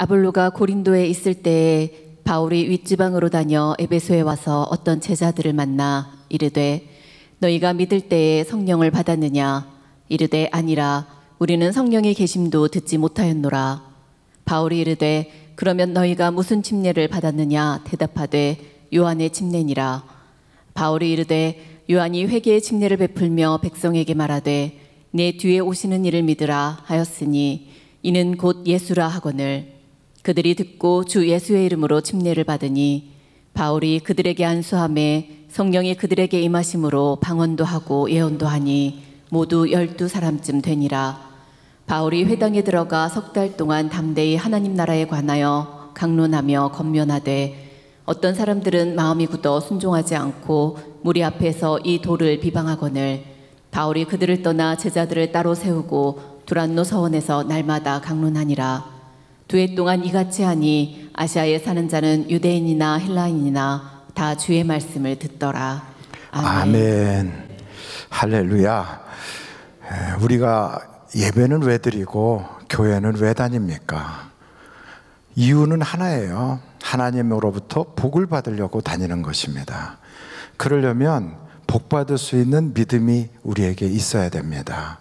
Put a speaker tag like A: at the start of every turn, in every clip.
A: 아볼로가 고린도에 있을 때에 바울이 윗지방으로 다녀 에베소에 와서 어떤 제자들을 만나 이르되 너희가 믿을 때에 성령을 받았느냐? 이르되 아니라 우리는 성령의 계심도 듣지 못하였노라. 바울이 이르되 그러면 너희가 무슨 침례를 받았느냐? 대답하되 요한의 침례니라. 바울이 이르되 요한이 회개의 침례를 베풀며 백성에게 말하되 내 뒤에 오시는 이를 믿으라 하였으니 이는 곧 예수라 하거늘. 그들이 듣고 주 예수의 이름으로 침례를 받으니 바울이 그들에게 안수하매 성령이 그들에게 임하심으로 방언도 하고 예언도 하니 모두 12사람쯤 되니라. 바울이 회당에 들어가 3달 동안 담대히 하나님 나라에 관하여 강론하며 권면하되 어떤 사람들은 마음이 굳어 순종하지 않고 무리 앞에서 이 도를 비방하거늘. 바울이 그들을 떠나 제자들을 따로 세우고 두란노 서원에서 날마다 강론하니라. 2해 동안 이같이 하니 아시아에 사는 자는 유대인이나 헬라인이나 다 주의 말씀을 듣더라. 아멘.
B: 아멘. 할렐루야. 우리가 예배는 왜 드리고 교회는 왜 다닙니까? 이유는 하나예요. 하나님으로부터 복을 받으려고 다니는 것입니다. 그러려면 복 받을 수 있는 믿음이 우리에게 있어야 됩니다.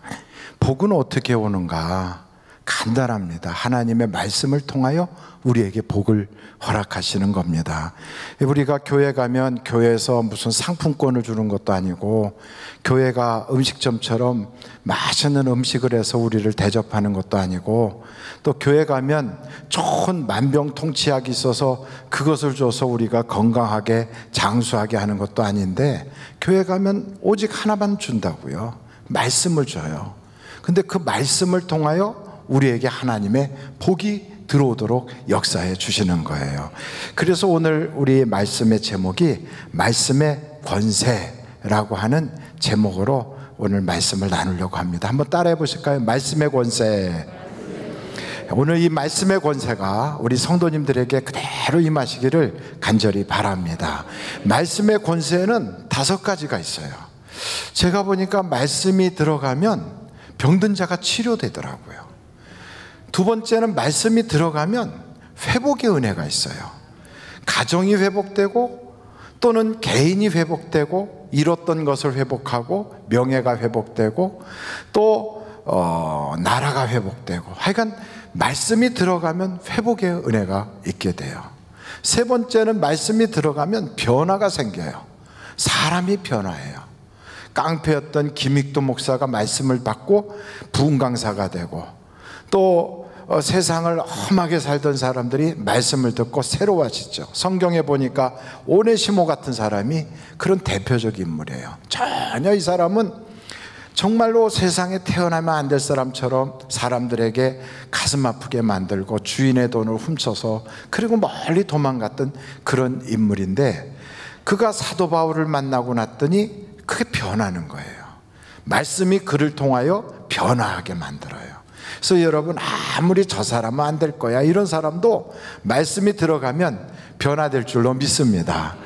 B: 복은 어떻게 오는가? 간단합니다. 하나님의 말씀을 통하여 우리에게 복을 허락하시는 겁니다. 우리가 교회 가면 교회에서 무슨 상품권을 주는 것도 아니고 교회가 음식점처럼 맛있는 음식을 해서 우리를 대접하는 것도 아니고 또 교회 가면 좋은 만병통치약이 있어서 그것을 줘서 우리가 건강하게 장수하게 하는 것도 아닌데 교회 가면 오직 하나만 준다고요. 말씀을 줘요. 근데 그 말씀을 통하여 우리에게 하나님의 복이 들어오도록 역사해 주시는 거예요. 그래서 오늘 우리 말씀의 제목이 말씀의 권세라고 하는 제목으로 오늘 말씀을 나누려고 합니다. 한번 따라해 보실까요? 말씀의 권세. 오늘 이 말씀의 권세가 우리 성도님들에게 그대로 임하시기를 간절히 바랍니다. 말씀의 권세는 5가지가 있어요. 제가 보니까 말씀이 들어가면 병든 자가 치료되더라고요. 2번째는 말씀이 들어가면 회복의 은혜가 있어요. 가정이 회복되고 또는 개인이 회복되고 잃었던 것을 회복하고 명예가 회복되고 또 나라가 회복되고 하여간 말씀이 들어가면 회복의 은혜가 있게 돼요. 3번째는 말씀이 들어가면 변화가 생겨요. 사람이 변화해요. 깡패였던 김익도 목사가 말씀을 받고 부흥강사가 되고 또 세상을 험하게 살던 사람들이 말씀을 듣고 새로워지죠. 성경에 보니까 오네시모 같은 사람이 그런 대표적 인물이에요. 전혀 이 사람은 정말로 세상에 태어나면 안 될 사람처럼 사람들에게 가슴 아프게 만들고 주인의 돈을 훔쳐서 그리고 멀리 도망갔던 그런 인물인데 그가 사도 바울을 만나고 났더니 그게 변하는 거예요. 말씀이 그를 통하여 변화하게 만들어요. 그래서 여러분 아무리 저 사람은 안 될 거야 이런 사람도 말씀이 들어가면 변화될 줄로 믿습니다.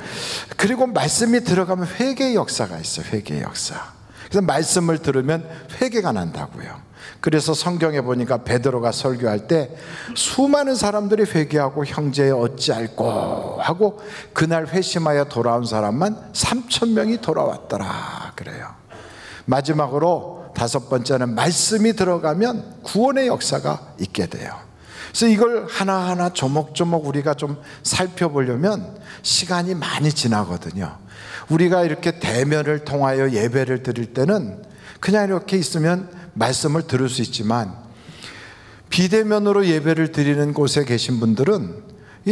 B: 그리고 말씀이 들어가면 회개의 역사가 있어요. 회개의 역사. 그래서 말씀을 들으면 회개가 난다고요. 그래서 성경에 보니까 베드로가 설교할 때 수많은 사람들이 회개하고 형제 어찌할꼬 하고 그날 회심하여 돌아온 사람만 3,000명이 돌아왔더라 그래요. 마지막으로 5번째는 말씀이 들어가면 구원의 역사가 있게 돼요. 그래서 이걸 하나하나 조목조목 우리가 좀 살펴보려면 시간이 많이 지나거든요. 우리가 이렇게 대면을 통하여 예배를 드릴 때는 그냥 이렇게 있으면 말씀을 들을 수 있지만 비대면으로 예배를 드리는 곳에 계신 분들은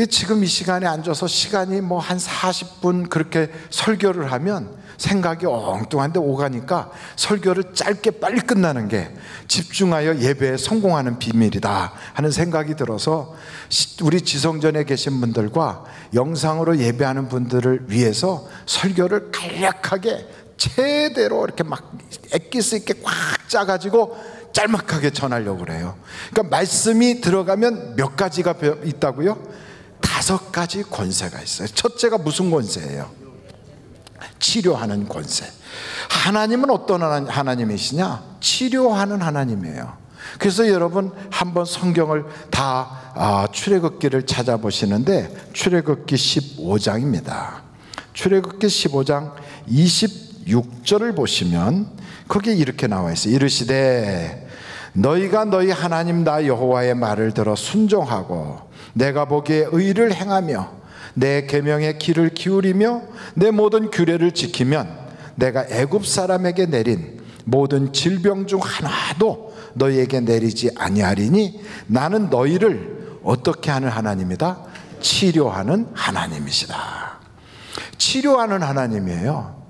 B: 지금 이 시간에 앉아서 시간이 뭐 한 40분 그렇게 설교를 하면 생각이 엉뚱한데 오가니까 설교를 짧게 빨리 끝나는 게 집중하여 예배에 성공하는 비밀이다 하는 생각이 들어서 우리 지성전에 계신 분들과 영상으로 예배하는 분들을 위해서 설교를 간략하게 제대로 이렇게 막 엑기스 있게 꽉 짜가지고 짤막하게 전하려고 그래요. 그러니까 말씀이 들어가면 몇 가지가 있다고요? 5가지 권세가 있어요. 첫째가 무슨 권세예요? 치료하는 권세. 하나님은 어떤 하나님이시냐? 치료하는 하나님이에요. 그래서 여러분 한번 성경을 다 출애굽기를 찾아보시는데 출애굽기 15장입니다. 출애굽기 15장 26절을 보시면 거기에 이렇게 나와 있어요. 이르시되 너희가 너희 하나님 나 여호와의 말을 들어 순종하고 내가 보기에 의를 행하며 내 계명의 귀를 기울이며 내 모든 규례를 지키면 내가 애굽 사람에게 내린 모든 질병 중 하나도 너희에게 내리지 아니하리니 나는 너희를 어떻게 하는 하나님이다? 치료하는 하나님이시다. 치료하는 하나님이에요.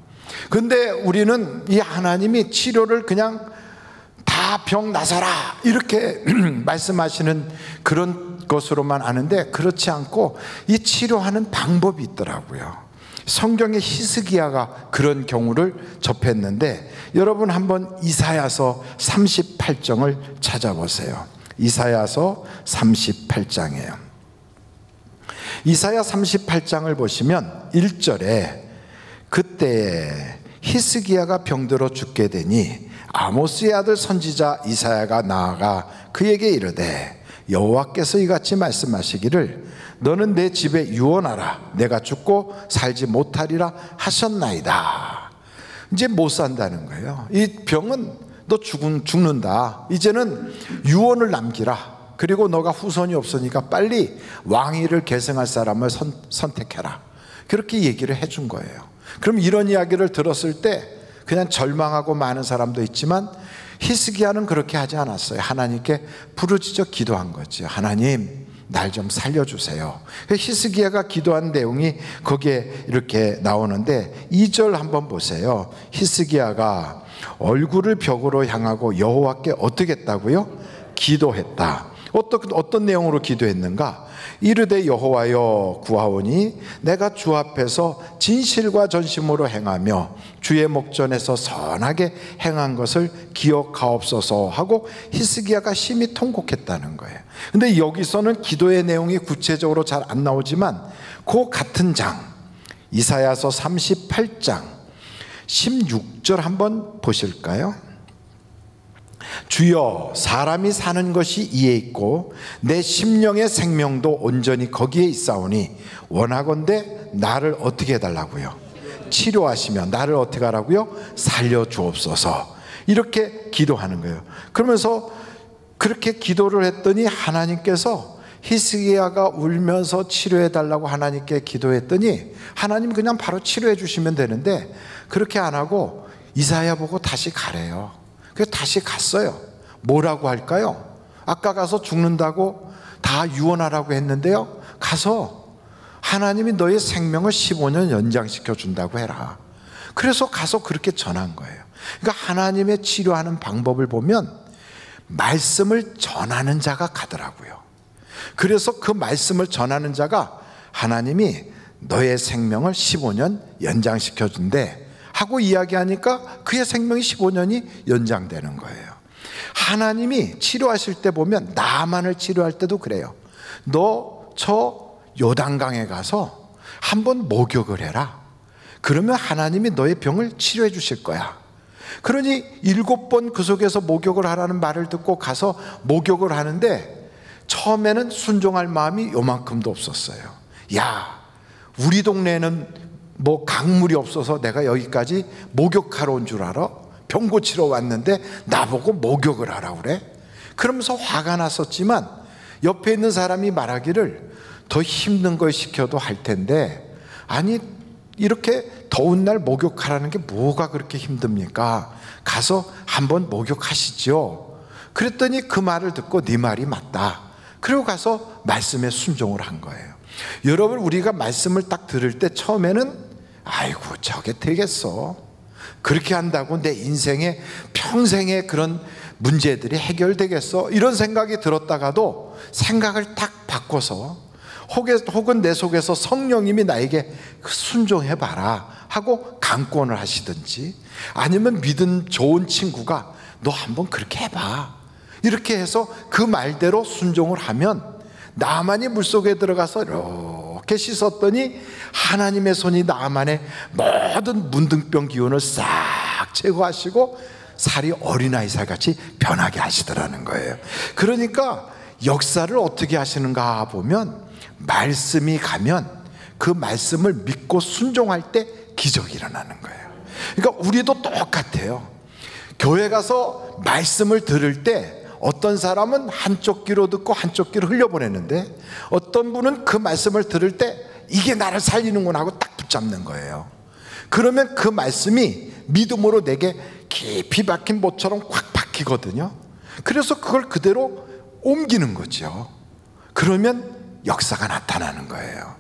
B: 근데 우리는 이 하나님이 치료를 그냥 다 병 나서라 이렇게 말씀하시는 그런 것으로만 아는데 그렇지 않고 이 치료하는 방법이 있더라고요. 성경의 히스기야가 그런 경우를 접했는데 여러분 한번 이사야서 38장을 찾아보세요. 이사야서 38장이에요. 이사야 38장을 보시면 1절에 그때에 히스기야가 병들어 죽게 되니 아모스의 아들 선지자 이사야가 나아가 그에게 이르되 여호와께서 이같이 말씀하시기를 너는 내 집에 유언하라 내가 죽고 살지 못하리라 하셨나이다. 이제 못 산다는 거예요. 이 병은 너 죽는다. 이제는 유언을 남기라. 그리고 너가 후손이 없으니까 빨리 왕위를 계승할 사람을 선택해라. 그렇게 얘기를 해준 거예요. 그럼 이런 이야기를 들었을 때 그냥 절망하고 많은 사람도 있지만 히스기야는 그렇게 하지 않았어요. 하나님께 부르짖어 기도한 거죠. 하나님 날 좀 살려주세요. 히스기야가 기도한 내용이 거기에 이렇게 나오는데 2절 한번 보세요. 히스기야가 얼굴을 벽으로 향하고 여호와께 어떻게 했다고요? 기도했다. 어떤 내용으로 기도했는가? 이르되 여호와여 구하오니 내가 주 앞에서 진실과 전심으로 행하며 주의 목전에서 선하게 행한 것을 기억하옵소서 하고 히스기야가 심히 통곡했다는 거예요. 근데 여기서는 기도의 내용이 구체적으로 잘 안 나오지만 그 같은 장 이사야서 38장 16절 한번 보실까요? 주여 사람이 사는 것이 이에 있고 내 심령의 생명도 온전히 거기에 있사오니 원하건대 나를 어떻게 해달라고요? 치료하시며 나를 어떻게 하라고요? 살려주옵소서. 이렇게 기도하는 거예요. 그러면서 그렇게 기도를 했더니 하나님께서 히스기야가 울면서 치료해달라고 하나님께 기도했더니 하나님 그냥 바로 치료해 주시면 되는데 그렇게 안 하고 이사야 보고 다시 가래요. 그래서 다시 갔어요. 뭐라고 할까요? 아까 가서 죽는다고 다 유언하라고 했는데요. 가서 하나님이 너의 생명을 15년 연장시켜 준다고 해라. 그래서 가서 그렇게 전한 거예요. 그러니까 하나님의 치료하는 방법을 보면 말씀을 전하는 자가 가더라고요. 그래서 그 말씀을 전하는 자가 하나님이 너의 생명을 15년 연장시켜 준대 하고 이야기하니까 그의 생명이 15년이 연장되는 거예요. 하나님이 치료하실 때 보면 나만을 치료할 때도 그래요. 너 저 요단강에 가서 한번 목욕을 해라. 그러면 하나님이 너의 병을 치료해 주실 거야. 그러니 7번 그 속에서 목욕을 하라는 말을 듣고 가서 목욕을 하는데 처음에는 순종할 마음이 요만큼도 없었어요. 야, 우리 동네에는 뭐 강물이 없어서 내가 여기까지 목욕하러 온 줄 알아? 병 고치러 왔는데 나보고 목욕을 하라고 그래? 그러면서 화가 났었지만 옆에 있는 사람이 말하기를 더 힘든 걸 시켜도 할 텐데 아니 이렇게 더운 날 목욕하라는 게 뭐가 그렇게 힘듭니까? 가서 한번 목욕하시죠. 그랬더니 그 말을 듣고 네 말이 맞다. 그리고 가서 말씀에 순종을 한 거예요. 여러분 우리가 말씀을 딱 들을 때 처음에는 아이고 저게 되겠어. 그렇게 한다고 내 인생에 평생의 그런 문제들이 해결되겠어. 이런 생각이 들었다가도 생각을 딱 바꿔서 혹은 내 속에서 성령님이 나에게 순종해봐라 하고 강권을 하시든지 아니면 믿은 좋은 친구가 너 한번 그렇게 해봐. 이렇게 해서 그 말대로 순종을 하면 나만이 물속에 들어가서 이렇게 씻었더니 하나님의 손이 나만의 모든 문둥병 기운을 싹 제거하시고 살이 어린아이 살같이 변하게 하시더라는 거예요. 그러니까 역사를 어떻게 하시는가 보면 말씀이 가면 그 말씀을 믿고 순종할 때 기적이 일어나는 거예요. 그러니까 우리도 똑같아요. 교회 가서 말씀을 들을 때 어떤 사람은 한쪽 귀로 듣고 한쪽 귀로 흘려보내는데 어떤 분은 그 말씀을 들을 때 이게 나를 살리는구나 하고 딱 붙잡는 거예요. 그러면 그 말씀이 믿음으로 내게 깊이 박힌 못처럼 확 박히거든요. 그래서 그걸 그대로 옮기는 거죠. 그러면 역사가 나타나는 거예요.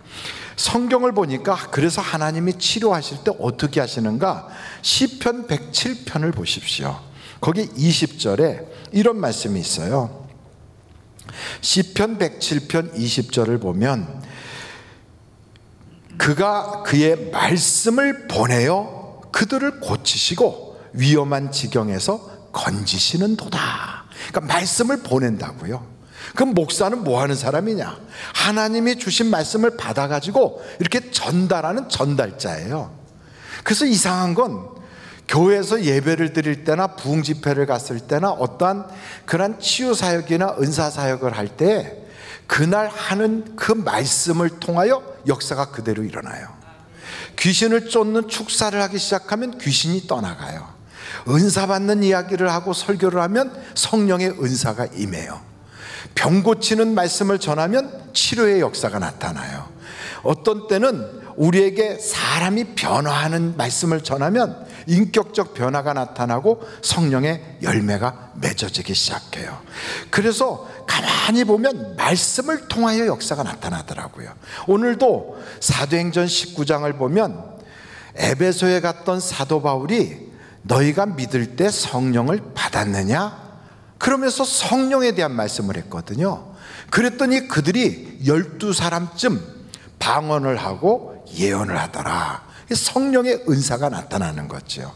B: 성경을 보니까 그래서 하나님이 치료하실 때 어떻게 하시는가? 시편 107편을 보십시오. 거기 20절에 이런 말씀이 있어요. 시편 107편 20절을 보면 그가 그의 말씀을 보내어 그들을 고치시고 위험한 지경에서 건지시는도다. 그러니까 말씀을 보낸다고요. 그럼 목사는 뭐 하는 사람이냐? 하나님이 주신 말씀을 받아가지고 이렇게 전달하는 전달자예요. 그래서 이상한 건 교회에서 예배를 드릴 때나 부흥 집회를 갔을 때나 어떠한 그런 치유 사역이나 은사 사역을 할 때 그날 하는 그 말씀을 통하여 역사가 그대로 일어나요. 귀신을 쫓는 축사를 하기 시작하면 귀신이 떠나가요. 은사 받는 이야기를 하고 설교를 하면 성령의 은사가 임해요. 병 고치는 말씀을 전하면 치료의 역사가 나타나요. 어떤 때는 우리에게 사람이 변화하는 말씀을 전하면 인격적 변화가 나타나고 성령의 열매가 맺어지기 시작해요. 그래서 가만히 보면 말씀을 통하여 역사가 나타나더라고요. 오늘도 사도행전 19장을 보면 에베소에 갔던 사도 바울이 너희가 믿을 때 성령을 받았느냐? 그러면서 성령에 대한 말씀을 했거든요. 그랬더니 그들이 12사람쯤 방언을 하고 예언을 하더라. 성령의 은사가 나타나는 거죠.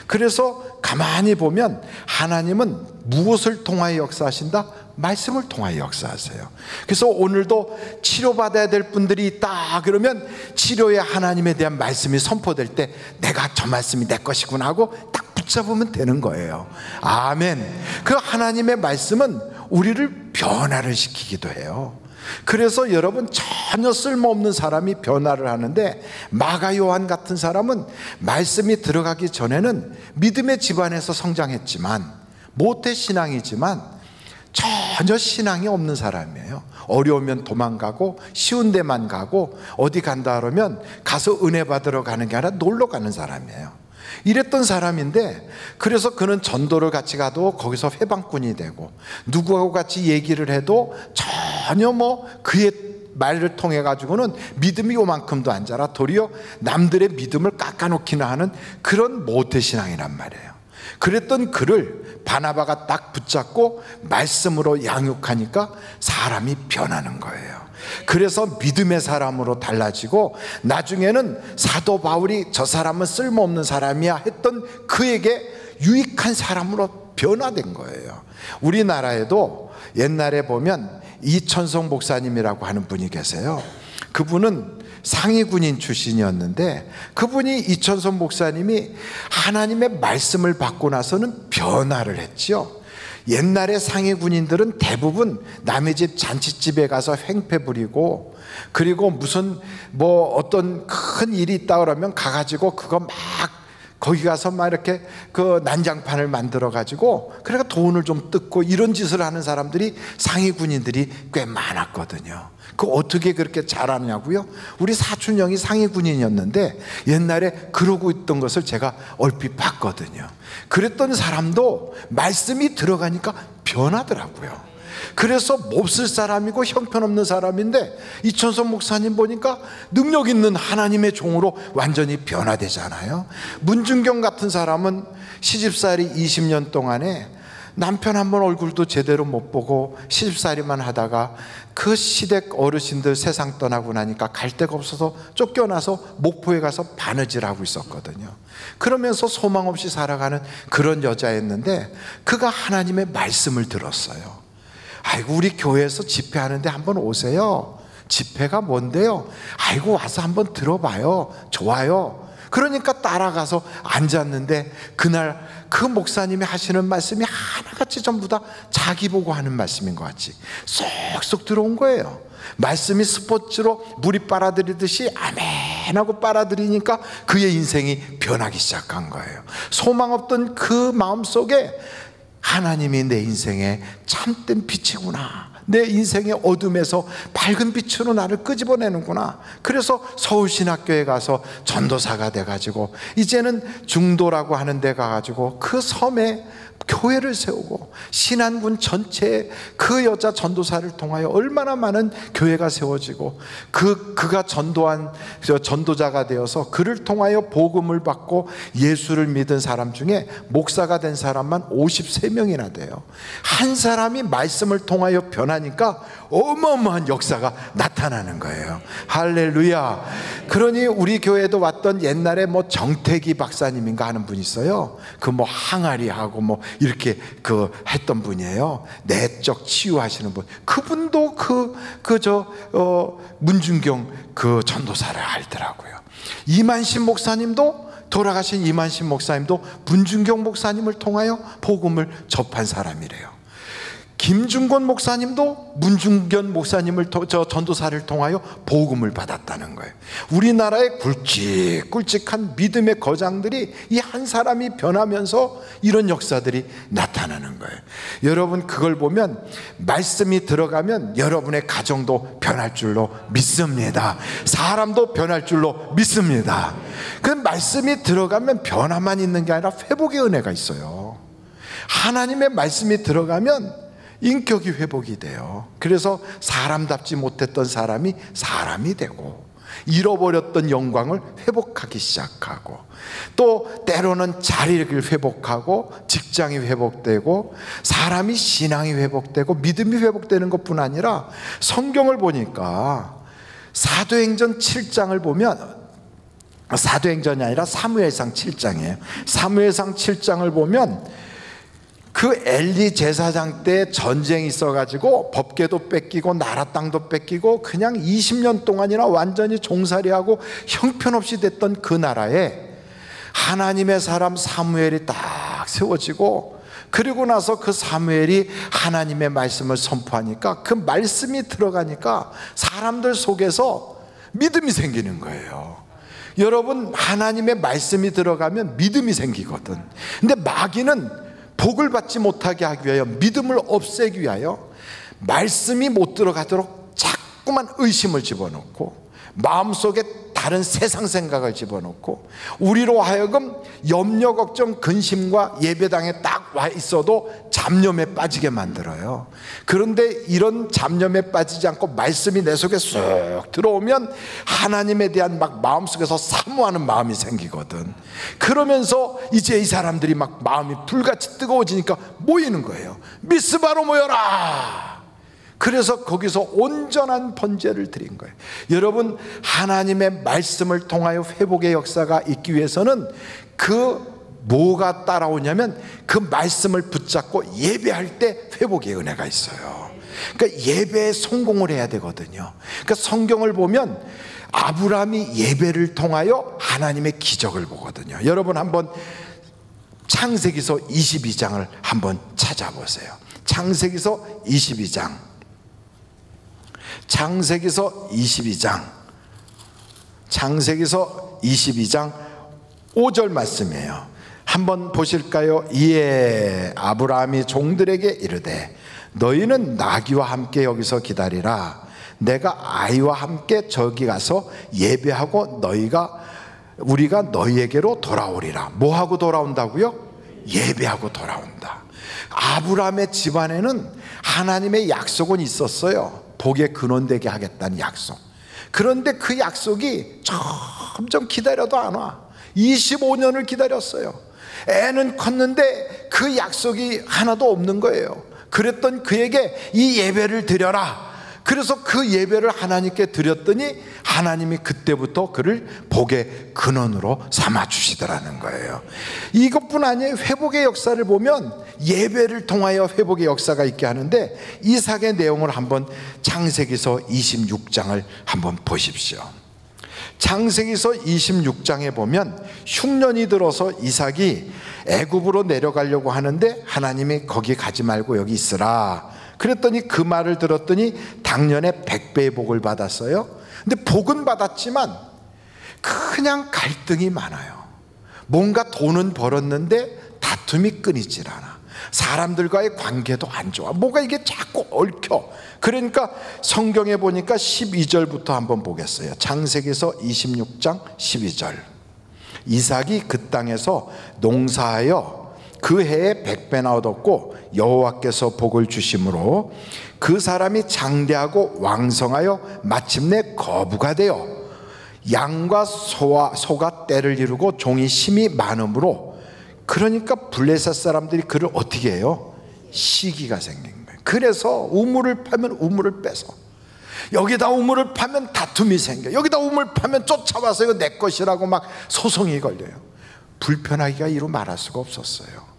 B: 그래서 가만히 보면 하나님은 무엇을 통하여 역사하신다? 말씀을 통하여 역사하세요. 그래서 오늘도 치료받아야 될 분들이 있다 그러면 치료의 하나님에 대한 말씀이 선포될 때 내가 저 말씀이 내 것이구나 하고 딱 붙잡으면 되는 거예요. 아멘. 그 하나님의 말씀은 우리를 변화를 시키기도 해요. 그래서 여러분 전혀 쓸모없는 사람이 변화를 하는데 마가 요한 같은 사람은 말씀이 들어가기 전에는 믿음의 집안에서 성장했지만 모태신앙이지만 전혀 신앙이 없는 사람이에요. 어려우면 도망가고 쉬운 데만 가고 어디 간다 그러면 가서 은혜 받으러 가는 게 아니라 놀러 가는 사람이에요. 이랬던 사람인데 그래서 그는 전도를 같이 가도 거기서 회방꾼이 되고 누구하고 같이 얘기를 해도 전혀 그의 말을 통해 가지고는 믿음이 요만큼도 안 자라 도리어 남들의 믿음을 깎아놓기나 하는 그런 모태신앙이란 말이에요. 그랬던 그를 바나바가 딱 붙잡고 말씀으로 양육하니까 사람이 변하는 거예요. 그래서 믿음의 사람으로 달라지고 나중에는 사도 바울이 저 사람은 쓸모없는 사람이야 했던 그에게 유익한 사람으로 변화된 거예요. 우리나라에도 옛날에 보면 이천성 목사님이라고 하는 분이 계세요. 그분은 상위 군인 출신이었는데 그분이 이천성 목사님이 하나님의 말씀을 받고 나서는 변화를 했죠. 옛날에 상위 군인들은 대부분 남의 집 잔치집에 가서 횡패 부리고 그리고 무슨 어떤 큰 일이 있다 그러면 가가지고 그거 막 거기 가서 막 이렇게 그 난장판을 만들어 가지고 그러니까 돈을 좀 뜯고 이런 짓을 하는 사람들이 상위 군인들이 꽤 많았거든요. 그 어떻게 그렇게 잘하냐고요? 우리 사촌 형이 상위 군인이었는데 옛날에 그러고 있던 것을 제가 얼핏 봤거든요. 그랬던 사람도 말씀이 들어가니까 변하더라고요. 그래서 몹쓸 사람이고 형편없는 사람인데 이천성 목사님 보니까 능력 있는 하나님의 종으로 완전히 변화되잖아요. 문준경 같은 사람은 시집살이 20년 동안에 남편 한 번 얼굴도 제대로 못 보고 시집살이만 하다가 그 시댁 어르신들 세상 떠나고 나니까 갈 데가 없어서 쫓겨나서 목포에 가서 바느질하고 있었거든요. 그러면서 소망 없이 살아가는 그런 여자였는데 그가 하나님의 말씀을 들었어요. 아이고 우리 교회에서 집회하는데 한번 오세요. 집회가 뭔데요? 아이고 와서 한번 들어봐요. 좋아요. 그러니까 따라가서 앉았는데 그날 그 목사님이 하시는 말씀이 하나같이 전부 다 자기 보고 하는 말씀인 것 같이 쏙쏙 들어온 거예요. 말씀이 스포츠로 물이 빨아들이듯이 아멘 하고 빨아들이니까 그의 인생이 변하기 시작한 거예요. 소망 없던 그 마음속에 하나님이 내 인생에 참된 빛이구나, 내 인생의 어둠에서 밝은 빛으로 나를 끄집어내는구나. 그래서 서울신학교에 가서 전도사가 돼가지고 이제는 중도라고 하는 데 가가지고 그 섬에 교회를 세우고 신안군 전체에 그 여자 전도사를 통하여 얼마나 많은 교회가 세워지고 그가 전도한 전도자가 되어서 그를 통하여 복음을 받고 예수를 믿은 사람 중에 목사가 된 사람만 53명이나 돼요. 한 사람이 말씀을 통하여 변하니까 어마어마한 역사가 나타나는 거예요. 할렐루야. 그러니 우리 교회도 왔던 옛날에 뭐 정태기 박사님인가 하는 분이 있어요. 그 뭐 항아리하고 뭐 이렇게 그 했던 분이에요. 내적 치유하시는 분. 그분도 문중경 그 전도사를 알더라고요. 이만신 목사님도, 돌아가신 이만신 목사님도 문중경 목사님을 통하여 복음을 접한 사람이래요. 김중권 목사님도 문중견 목사님을 전도사를 통하여 복음을 받았다는 거예요. 우리나라의 굵직굵직한 믿음의 거장들이 이 한 사람이 변하면서 이런 역사들이 나타나는 거예요. 여러분, 그걸 보면 말씀이 들어가면 여러분의 가정도 변할 줄로 믿습니다. 사람도 변할 줄로 믿습니다. 그 말씀이 들어가면 변화만 있는 게 아니라 회복의 은혜가 있어요. 하나님의 말씀이 들어가면 인격이 회복이 돼요. 그래서 사람답지 못했던 사람이 사람이 되고 잃어버렸던 영광을 회복하기 시작하고 또 때로는 자리를 회복하고 직장이 회복되고 사람이 신앙이 회복되고 믿음이 회복되는 것뿐 아니라 성경을 보니까 사도행전 7장을 보면, 사도행전이 아니라 사무엘상 7장이에요. 사무엘상 7장을 보면 그 엘리 제사장 때 전쟁이 있어가지고 법궤도 뺏기고 나라 땅도 뺏기고 그냥 20년 동안이나 완전히 종살이하고 형편없이 됐던 그 나라에 하나님의 사람 사무엘이 딱 세워지고, 그리고 나서 그 사무엘이 하나님의 말씀을 선포하니까 그 말씀이 들어가니까 사람들 속에서 믿음이 생기는 거예요. 여러분, 하나님의 말씀이 들어가면 믿음이 생기거든. 근데 마귀는 복을 받지 못하게 하기 위하여, 믿음을 없애기 위하여 말씀이 못 들어가도록 자꾸만 의심을 집어넣고 마음속에 다른 세상 생각을 집어넣고 우리로 하여금 염려, 걱정, 근심과 예배당에 딱 와 있어도 잡념에 빠지게 만들어요. 그런데 이런 잡념에 빠지지 않고 말씀이 내 속에 쑥 들어오면 하나님에 대한 막 마음속에서 사모하는 마음이 생기거든. 그러면서 이제 이 사람들이 막 마음이 불같이 뜨거워지니까 모이는 거예요. 미스바로 모여라. 그래서 거기서 온전한 번제를 드린 거예요. 여러분, 하나님의 말씀을 통하여 회복의 역사가 있기 위해서는 그 뭐가 따라오냐면 그 말씀을 붙잡고 예배할 때 회복의 은혜가 있어요. 그러니까 예배에 성공을 해야 되거든요. 그러니까 성경을 보면 아브라함이 예배를 통하여 하나님의 기적을 보거든요. 여러분, 한번 창세기서 22장을 한번 찾아보세요. 창세기서 22장. 창세기서 22장. 창세기서 22장 5절 말씀이에요. 한번 보실까요? 이에 아브라함이 종들에게 이르되 너희는 나귀와 함께 여기서 기다리라. 내가 아이와 함께 저기 가서 예배하고 우리가 너희에게로 돌아오리라. 뭐하고 돌아온다고요? 예배하고 돌아온다. 아브라함의 집안에는 하나님의 약속은 있었어요. 복의 근원되게 하겠다는 약속. 그런데 그 약속이 점점 기다려도 안 와. 25년을 기다렸어요. 애는 컸는데 그 약속이 하나도 없는 거예요. 그랬던 그에게 이 예배를 드려라. 그래서 그 예배를 하나님께 드렸더니 하나님이 그때부터 그를 복의 근원으로 삼아 주시더라는 거예요. 이것뿐 아니에요. 회복의 역사를 보면 예배를 통하여 회복의 역사가 있게 하는데, 이삭의 내용을 한번 창세기서 26장을 한번 보십시오. 창세기서 26장에 보면 흉년이 들어서 이삭이 애굽으로 내려가려고 하는데 하나님이 거기 가지 말고 여기 있으라 그랬더니 그 말을 들었더니 당년에 100배의 복을 받았어요. 근데 복은 받았지만 그냥 갈등이 많아요. 뭔가 돈은 벌었는데 다툼이 끊이질 않아. 사람들과의 관계도 안 좋아. 뭐가 이게 자꾸 얽혀. 그러니까 성경에 보니까 12절부터 한번 보겠어요. 창세기서 26장 12절. 이삭이 그 땅에서 농사하여 그 해에 100배나 얻었고 여호와께서 복을 주심으로 그 사람이 장대하고 왕성하여 마침내 거부가 되어 양과 소가 떼를 이루고 종이 심이 많으므로, 그러니까 블레셋 사람들이 그를 어떻게 해요? 시기가 생긴 거예요. 그래서 우물을 파면 우물을 뺏어, 여기다 우물을 파면 다툼이 생겨, 여기다 우물 파면 쫓아와서 이거 내 것이라고 막 소송이 걸려요. 불편하기가 이루 말할 수가 없었어요.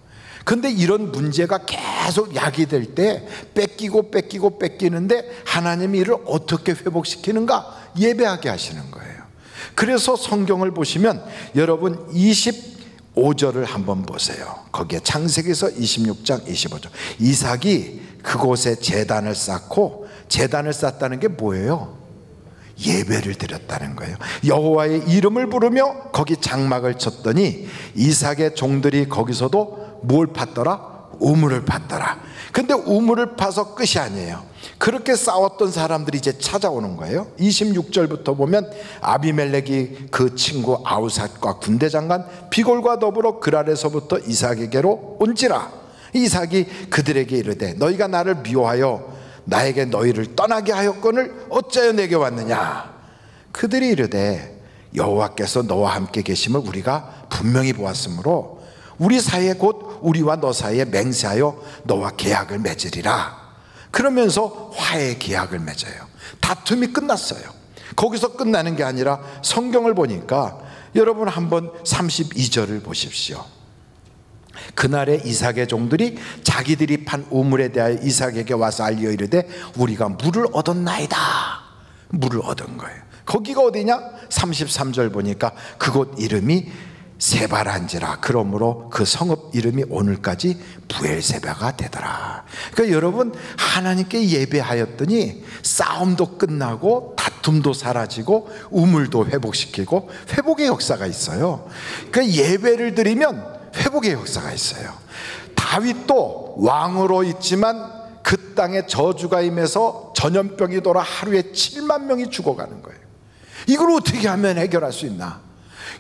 B: 근데 이런 문제가 계속 야기될 때 뺏기는데 하나님이 이를 어떻게 회복시키는가? 예배하게 하시는 거예요. 그래서 성경을 보시면 여러분 25절을 한번 보세요. 거기에 창세기서 26장 25절. 이삭이 그곳에 제단을 쌓고, 제단을 쌓았다는 게 뭐예요? 예배를 드렸다는 거예요. 여호와의 이름을 부르며 거기 장막을 쳤더니 이삭의 종들이 거기서도 뭘 팠더라? 우물을 팠더라. 근데 우물을 파서 끝이 아니에요. 그렇게 싸웠던 사람들이 이제 찾아오는 거예요. 26절부터 보면 아비멜렉이 그 친구 아우삿과 군대 장관 비골과 더불어 그랄에서부터 이삭에게로 온지라. 이삭이 그들에게 이르되 너희가 나를 미워하여 나에게 너희를 떠나게 하였거늘 어찌하여 내게 왔느냐. 그들이 이르되 여호와께서 너와 함께 계심을 우리가 분명히 보았으므로 우리 사이에 곧 우리와 너 사이에 맹세하여 너와 계약을 맺으리라. 그러면서 화해 계약을 맺어요. 다툼이 끝났어요. 거기서 끝나는 게 아니라 성경을 보니까 여러분 한번 32절을 보십시오. 그날에 이삭의 종들이 자기들이 판 우물에 대하여 이삭에게 와서 알리어 이르되 우리가 물을 얻었나이다. 물을 얻은 거예요. 거기가 어디냐? 33절 보니까 그곳 이름이 세바란지라. 그러므로 그 성읍 이름이 오늘까지 부엘세바가 되더라. 그러니까 여러분, 하나님께 예배하였더니 싸움도 끝나고 다툼도 사라지고 우물도 회복시키고 회복의 역사가 있어요. 그러니까 예배를 드리면 회복의 역사가 있어요. 다윗도 왕으로 있지만 그 땅에 저주가 임해서 전염병이 돌아 하루에 7만 명이 죽어가는 거예요. 이걸 어떻게 하면 해결할 수 있나?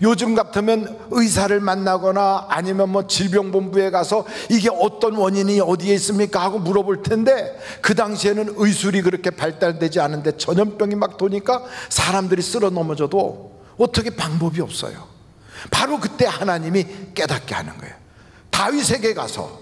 B: 요즘 같으면 의사를 만나거나 아니면 뭐 질병본부에 가서 이게 어떤 원인이 어디에 있습니까 하고 물어볼 텐데, 그 당시에는 의술이 그렇게 발달되지 않은데 전염병이 막 도니까 사람들이 쓸어 넘어져도 어떻게 방법이 없어요. 바로 그때 하나님이 깨닫게 하는 거예요. 다윗에게 가서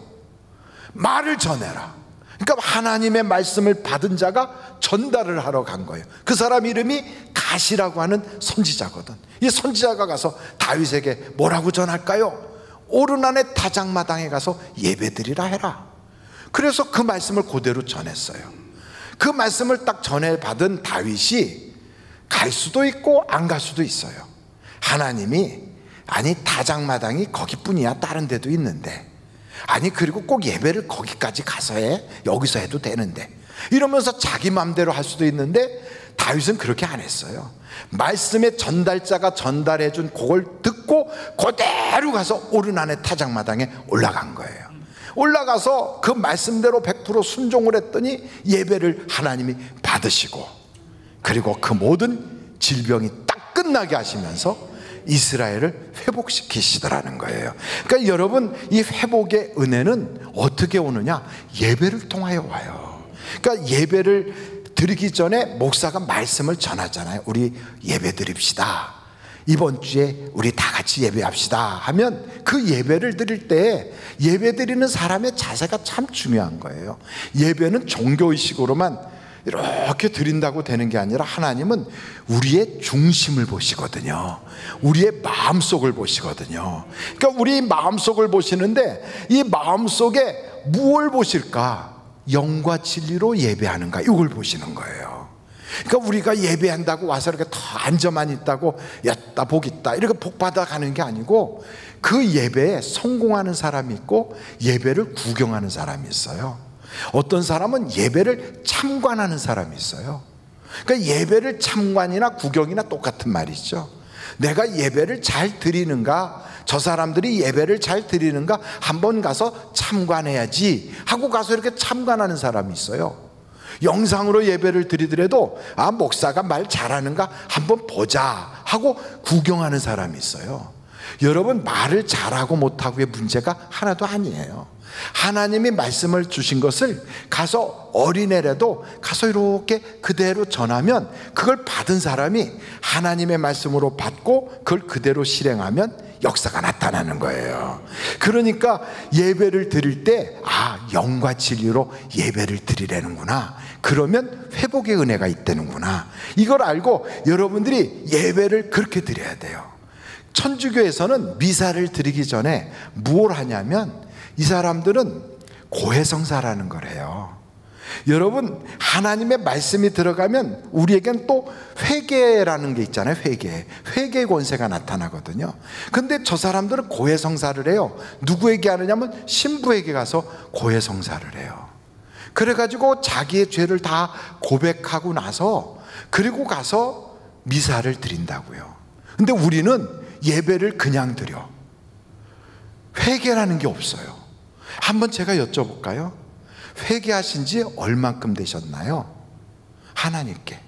B: 말을 전해라. 그러니까 하나님의 말씀을 받은 자가 전달을 하러 간 거예요. 그 사람 이름이 갓이라고 하는 선지자거든. 이 선지자가 가서 다윗에게 뭐라고 전할까요? 오르난의 타작마당에 가서 예배드리라 해라. 그래서 그 말씀을 그대로 전했어요. 그 말씀을 딱 전해받은 다윗이 갈 수도 있고 안 갈 수도 있어요. 하나님이 아니 타작마당이 거기뿐이야, 다른 데도 있는데, 아니 그리고 꼭 예배를 거기까지 가서 해, 여기서 해도 되는데, 이러면서 자기 마음대로 할 수도 있는데 다윗은 그렇게 안 했어요. 말씀의 전달자가 전달해준 그걸 듣고 그대로 가서 오르난의 타작마당에 올라간 거예요. 올라가서 그 말씀대로 100% 순종을 했더니 예배를 하나님이 받으시고, 그리고 그 모든 질병이 딱 끝나게 하시면서 이스라엘을 회복시키시더라는 거예요. 그러니까 여러분, 이 회복의 은혜는 어떻게 오느냐? 예배를 통하여 와요. 그러니까 예배를 드리기 전에 목사가 말씀을 전하잖아요. 우리 예배 드립시다, 이번 주에 우리 다 같이 예배합시다 하면 그 예배를 드릴 때 예배 드리는 사람의 자세가 참 중요한 거예요. 예배는 종교의식으로만 이렇게 드린다고 되는 게 아니라 하나님은 우리의 중심을 보시거든요. 우리의 마음속을 보시거든요. 그러니까 우리 마음속을 보시는데 이 마음속에 무엇을 보실까? 영과 진리로 예배하는가, 이걸 보시는 거예요. 그러니까 우리가 예배한다고 와서 이렇게 더 앉아만 있다고 였다 복 있다 이렇게 복 받아가는 게 아니고, 그 예배에 성공하는 사람이 있고 예배를 구경하는 사람이 있어요. 어떤 사람은 예배를 참관하는 사람이 있어요. 그러니까 예배를 참관이나 구경이나 똑같은 말이죠. 내가 예배를 잘 드리는가, 저 사람들이 예배를 잘 드리는가 한번 가서 참관해야지 하고 가서 이렇게 참관하는 사람이 있어요. 영상으로 예배를 드리더라도 목사가 말 잘하는가 한번 보자 하고 구경하는 사람이 있어요. 여러분, 말을 잘하고 못하고의 문제가 하나도 아니에요. 하나님이 말씀을 주신 것을 가서 어린애라도 가서 이렇게 그대로 전하면 그걸 받은 사람이 하나님의 말씀으로 받고 그걸 그대로 실행하면 역사가 나타나는 거예요. 그러니까 예배를 드릴 때 영과 진리로 예배를 드리려는구나, 그러면 회복의 은혜가 있다는구나, 이걸 알고 여러분들이 예배를 그렇게 드려야 돼요. 천주교에서는 미사를 드리기 전에 뭘 하냐면 이 사람들은 고해성사라는 걸 해요. 여러분, 하나님의 말씀이 들어가면 우리에겐 또 회개라는 게 있잖아요. 회개의 권세가 나타나거든요. 근데 저 사람들은 고해성사를 해요. 누구에게 하느냐면 신부에게 가서 고해성사를 해요. 그래가지고 자기의 죄를 다 고백하고 나서 그리고 가서 미사를 드린다고요. 근데 우리는 예배를 그냥 드려. 회개라는 게 없어요. 한번 제가 여쭤볼까요? 회개하신 지 얼만큼 되셨나요? 하나님께.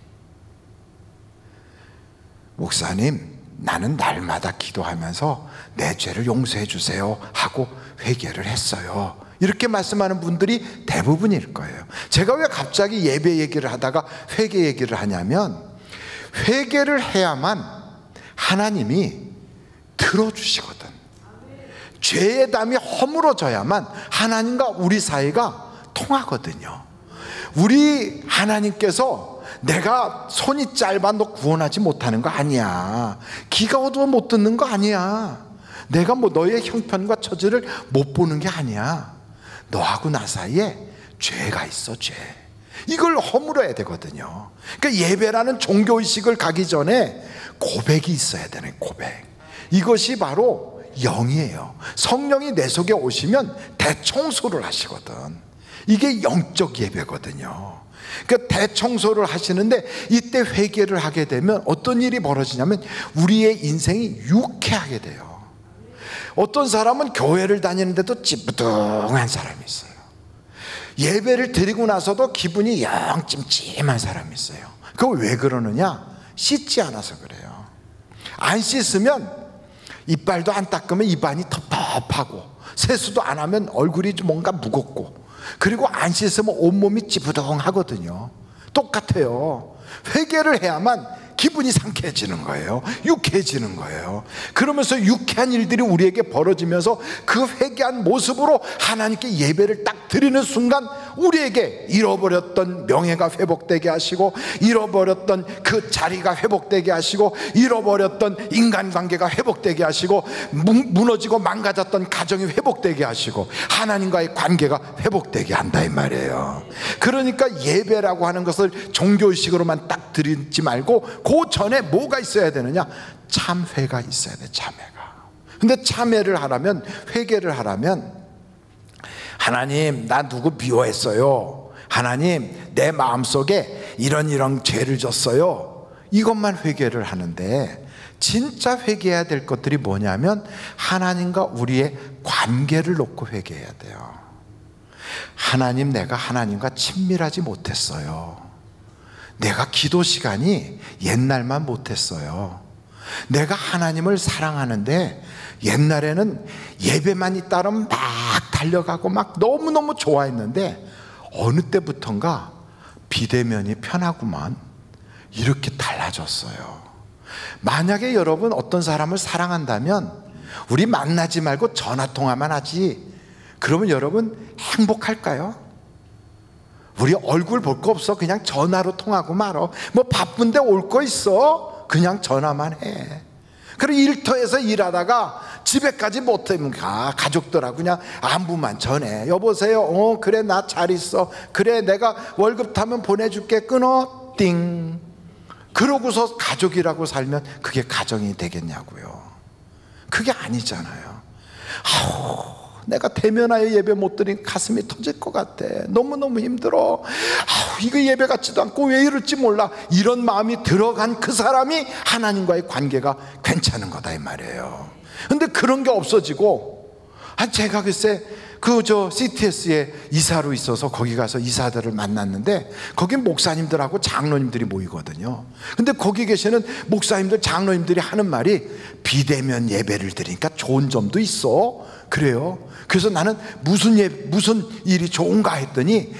B: 목사님, 나는 날마다 기도하면서 내 죄를 용서해 주세요 하고 회개를 했어요. 이렇게 말씀하는 분들이 대부분일 거예요. 제가 왜 갑자기 예배 얘기를 하다가 회개 얘기를 하냐면, 회개를 해야만 하나님이 들어주시거든. 죄의 담이 허물어져야만 하나님과 우리 사이가 통하거든요. 우리 하나님께서 내가 손이 짧아 너 구원하지 못하는 거 아니야, 귀가 어두워 못 듣는 거 아니야, 내가 너의 형편과 처지를 못 보는 게 아니야, 너하고 나 사이에 죄가 있어, 죄. 이걸 허물어야 되거든요. 그러니까 예배라는 종교의식을 가기 전에 고백이 있어야 되는 고백. 이것이 바로 영이에요. 성령이 내 속에 오시면 대청소를 하시거든. 이게 영적 예배거든요. 그러니까 대청소를 하시는데 이때 회개를 하게 되면 어떤 일이 벌어지냐면 우리의 인생이 유쾌하게 돼요. 어떤 사람은 교회를 다니는데도 찌뿌둥한 사람이 있어요. 예배를 드리고 나서도 기분이 영 찜찜한 사람이 있어요. 그거 왜 그러느냐? 씻지 않아서 그래요. 안 씻으면 이빨도 안 닦으면 입안이 텁텁하고, 세수도 안 하면 얼굴이 좀 뭔가 무겁고, 그리고 안 씻으면 온몸이 찌부둥하거든요. 똑같아요. 회개를 해야만 기분이 상쾌해지는 거예요. 유쾌해지는 거예요. 그러면서 유쾌한 일들이 우리에게 벌어지면서 그 회개한 모습으로 하나님께 예배를 딱 드리는 순간 우리에게 잃어버렸던 명예가 회복되게 하시고, 잃어버렸던 그 자리가 회복되게 하시고, 잃어버렸던 인간관계가 회복되게 하시고, 무너지고 망가졌던 가정이 회복되게 하시고, 하나님과의 관계가 회복되게 한다 이 말이에요. 그러니까 예배라고 하는 것을 종교의식으로만 딱 드리지 말고 그 전에 뭐가 있어야 되느냐? 참회가 있어야 돼, 참회가. 근데 참회를 하려면, 회개를 하려면, 하나님 나 누구 미워했어요, 하나님 내 마음속에 이런 죄를 졌어요, 이것만 회개를 하는데, 진짜 회개해야 될 것들이 뭐냐면 하나님과 우리의 관계를 놓고 회개해야 돼요. 하나님, 내가 하나님과 친밀하지 못했어요. 내가 기도 시간이 옛날만 못했어요. 내가 하나님을 사랑하는데 옛날에는 예배만 있다면 막 달려가고 막 너무너무 좋아했는데 어느 때부턴가 비대면이 편하구만, 이렇게 달라졌어요. 만약에 여러분 어떤 사람을 사랑한다면 우리 만나지 말고 전화통화만 하지, 그러면 여러분 행복할까요? 우리 얼굴 볼 거 없어, 그냥 전화로 통하고 말어. 뭐 바쁜데 올 거 있어, 그냥 전화만 해. 그리고 일터에서 일하다가 집에까지 못 오면 가족들하고 그냥 안부만 전해. 여보세요, 그래 나 잘 있어, 그래 내가 월급 타면 보내줄게, 끊어, 띵. 그러고서 가족이라고 살면 그게 가정이 되겠냐고요. 그게 아니잖아요. 아우, 내가 대면하여 예배 못 드리니 가슴이 터질 것 같아. 너무너무 힘들어. 아우, 이거 예배 같지도 않고 왜 이럴지 몰라. 이런 마음이 들어간 그 사람이 하나님과의 관계가 괜찮은 거다 이 말이에요. 근데 그런 게 없어지고, 제가 글쎄 CTS에 이사로 있어서 거기 가서 이사들을 만났는데, 거긴 목사님들하고 장로님들이 모이거든요. 근데 거기 계시는 목사님들, 장로님들이 하는 말이 비대면 예배를 드리니까 좋은 점도 있어. 그래요. 그래서 나는 무슨 일이 좋은가 했더니,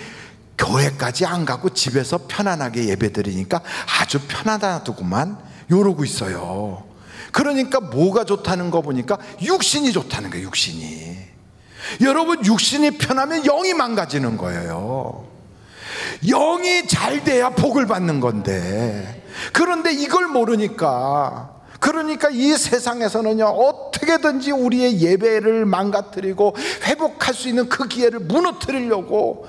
B: 교회까지 안 가고 집에서 편안하게 예배 드리니까 아주 편하다더구만, 이러고 있어요. 그러니까 뭐가 좋다는 거 보니까 육신이 좋다는 거예요. 육신이. 여러분, 육신이 편하면 영이 망가지는 거예요. 영이 잘 돼야 복을 받는 건데, 그런데 이걸 모르니까, 그러니까 이 세상에서는요, 어떻게든지 우리의 예배를 망가뜨리고 회복할 수 있는 그 기회를 무너뜨리려고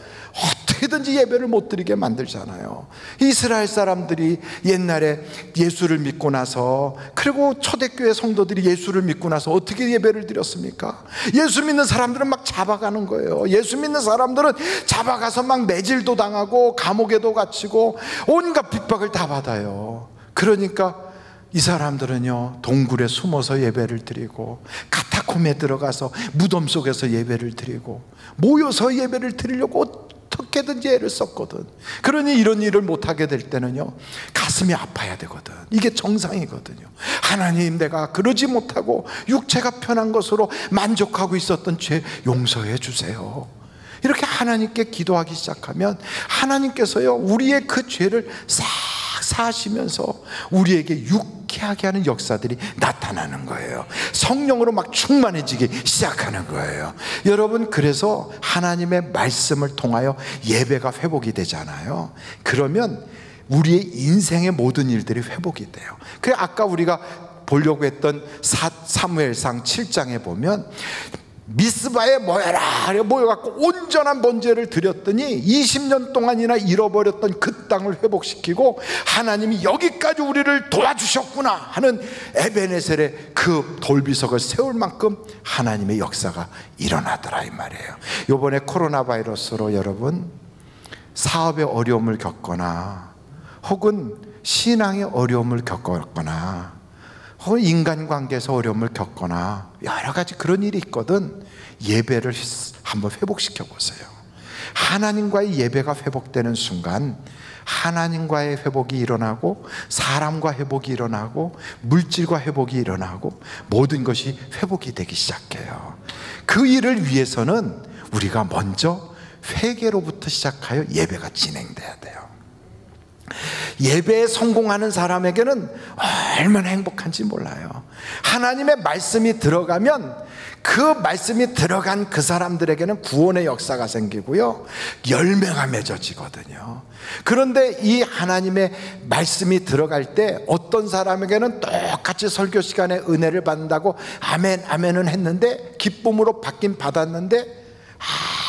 B: 어떻게든지 예배를 못 드리게 만들잖아요. 이스라엘 사람들이 옛날에 예수를 믿고 나서, 그리고 초대교회 성도들이 예수를 믿고 나서 어떻게 예배를 드렸습니까? 예수 믿는 사람들은 막 잡아가는 거예요. 예수 믿는 사람들은 잡아가서 막 매질도 당하고 감옥에도 갇히고 온갖 핍박을 다 받아요. 그러니까 이 사람들은요, 동굴에 숨어서 예배를 드리고, 카타콤에 들어가서 무덤 속에서 예배를 드리고, 모여서 예배를 드리려고 어떻게든지 애를 썼거든. 그러니 이런 일을 못하게 될 때는요, 가슴이 아파야 되거든. 이게 정상이거든요. 하나님, 내가 그러지 못하고 육체가 편한 것으로 만족하고 있었던 죄 용서해 주세요. 이렇게 하나님께 기도하기 시작하면 하나님께서요, 우리의 그 죄를 싹 사시면서 우리에게 유쾌하게 하는 역사들이 나타나는 거예요. 성령으로 막 충만해지기 시작하는 거예요. 여러분, 그래서 하나님의 말씀을 통하여 예배가 회복이 되잖아요. 그러면 우리의 인생의 모든 일들이 회복이 돼요. 그래, 아까 우리가 보려고 했던 사무엘상 7장에 보면 미스바에 모여라 모여갖고 온전한 번제를 드렸더니 20년 동안이나 잃어버렸던 그 땅을 회복시키고, 하나님이 여기까지 우리를 도와주셨구나 하는 에베네셀의 그 돌비석을 세울 만큼 하나님의 역사가 일어나더라 이 말이에요. 이번에 코로나 바이러스로 여러분 사업에 어려움을 겪거나, 혹은 신앙의 어려움을 겪었거나, 인간관계에서 어려움을 겪거나 여러 가지 그런 일이 있거든. 예배를 한번 회복시켜 보세요. 하나님과의 예배가 회복되는 순간 하나님과의 회복이 일어나고, 사람과 회복이 일어나고, 물질과 회복이 일어나고, 모든 것이 회복이 되기 시작해요. 그 일을 위해서는 우리가 먼저 회개로부터 시작하여 예배가 진행돼야 돼요. 예배에 성공하는 사람에게는 얼마나 행복한지 몰라요. 하나님의 말씀이 들어가면 그 말씀이 들어간 그 사람들에게는 구원의 역사가 생기고요, 열매가 맺어지거든요. 그런데 이 하나님의 말씀이 들어갈 때 어떤 사람에게는 똑같이 설교 시간에 은혜를 받는다고 아멘 아멘은 했는데, 기쁨으로 받긴 받았는데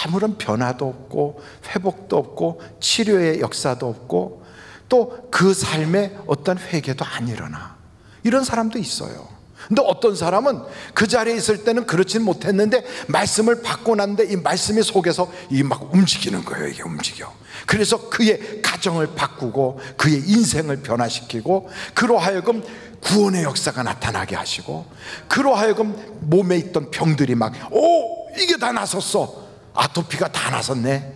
B: 아무런 변화도 없고 회복도 없고 치료의 역사도 없고, 또 그 삶에 어떤 회개도 안 일어나. 이런 사람도 있어요. 근데 어떤 사람은 그 자리에 있을 때는 그렇진 못했는데 말씀을 받고 났는데 이 말씀이 속에서 이 막 움직이는 거예요. 이게 움직여. 그래서 그의 가정을 바꾸고 그의 인생을 변화시키고, 그로 하여금 구원의 역사가 나타나게 하시고, 그로 하여금 몸에 있던 병들이 막 이게 다 나섰어. 아토피가 다 나섰네.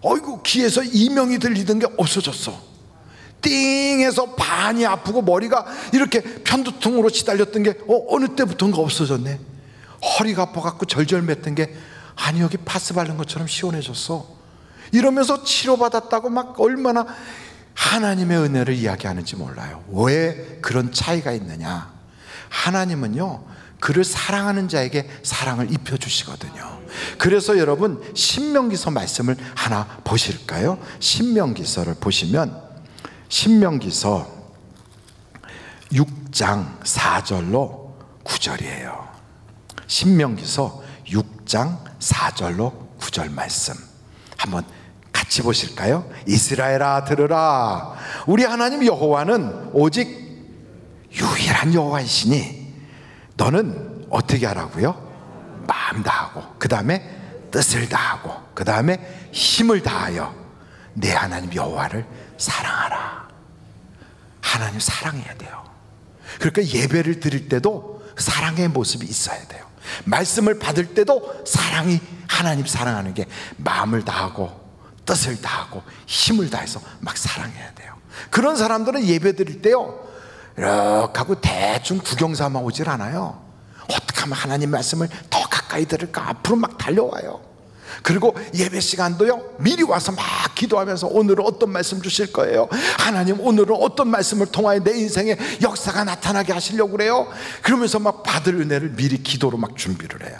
B: 어이구, 귀에서 이명이 들리던 게 없어졌어. 띵해서 반이 아프고 머리가 이렇게 편두통으로 시달렸던 게 어느 때부터인가 없어졌네. 허리가 아파갖고 절절맸던 게 아니 여기 파스 바른 것처럼 시원해졌어. 이러면서 치료받았다고 막 얼마나 하나님의 은혜를 이야기하는지 몰라요. 왜 그런 차이가 있느냐? 하나님은요, 그를 사랑하는 자에게 사랑을 입혀주시거든요. 그래서 여러분, 신명기서 말씀을 하나 보실까요? 신명기서를 보시면 신명기서 6장 4절로 9절이에요. 신명기서 6장 4절로 9절 말씀 한번 같이 같이 보실까요? 이스라엘아 들으라. 우리 하나님 여호와는 오직 유일한 여호와이시니 너는 어떻게 하라고요? 마음 다하고, 그 다음에 뜻을 다하고, 그 다음에 힘을 다하여 내 하나님 여호와를 사랑하라. 하나님 사랑해야 돼요. 그러니까 예배를 드릴 때도 사랑의 모습이 있어야 돼요. 말씀을 받을 때도 사랑이, 하나님 사랑하는 게 마음을 다하고 뜻을 다하고 힘을 다해서 막 사랑해야 돼요. 그런 사람들은 예배 드릴 때요, 이렇게 하고 대충 구경 삼아 오질 않아요. 어떻게 하면 하나님 말씀을 더 가까이 들을까, 앞으로 막 달려와요. 그리고 예배 시간도요, 미리 와서 막 기도하면서 오늘은 어떤 말씀 주실 거예요? 하나님 오늘은 어떤 말씀을 통하여 내 인생에 역사가 나타나게 하시려고 그래요? 그러면서 막 받을 은혜를 미리 기도로 막 준비를 해요.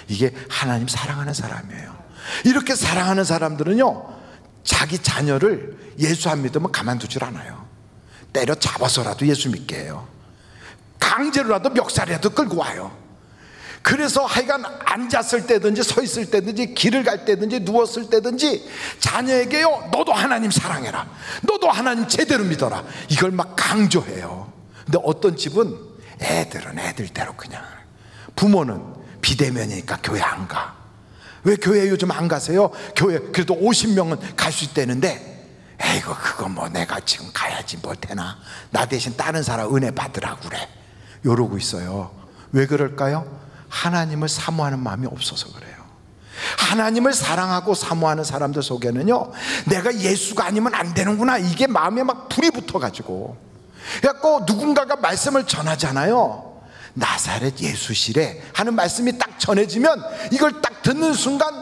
B: 이게 하나님 사랑하는 사람이에요. 이렇게 사랑하는 사람들은요, 자기 자녀를 예수 안 믿으면 가만두질 않아요. 때려 잡아서라도 예수 믿게 해요. 강제로라도 멱살이라도 끌고 와요. 그래서 하여간 앉았을 때든지 서 있을 때든지 길을 갈 때든지 누웠을 때든지 자녀에게요, 너도 하나님 사랑해라, 너도 하나님 제대로 믿어라, 이걸 막 강조해요. 근데 어떤 집은 애들은 애들대로 그냥, 부모는 비대면이니까 교회 안 가. 왜 교회 요즘 안 가세요? 교회 그래도 50명은 갈 수 있다는데, 에이구 그거 뭐 내가 지금 가야지 뭐 되나, 나 대신 다른 사람 은혜 받으라고 그래, 이러고 있어요. 왜 그럴까요? 하나님을 사모하는 마음이 없어서 그래요. 하나님을 사랑하고 사모하는 사람들 속에는요, 내가 예수가 아니면 안 되는구나, 이게 마음에 막 불이 붙어가지고, 그래갖고 누군가가 말씀을 전하잖아요. 나사렛 예수시래 하는 말씀이 딱 전해지면 이걸 딱 듣는 순간,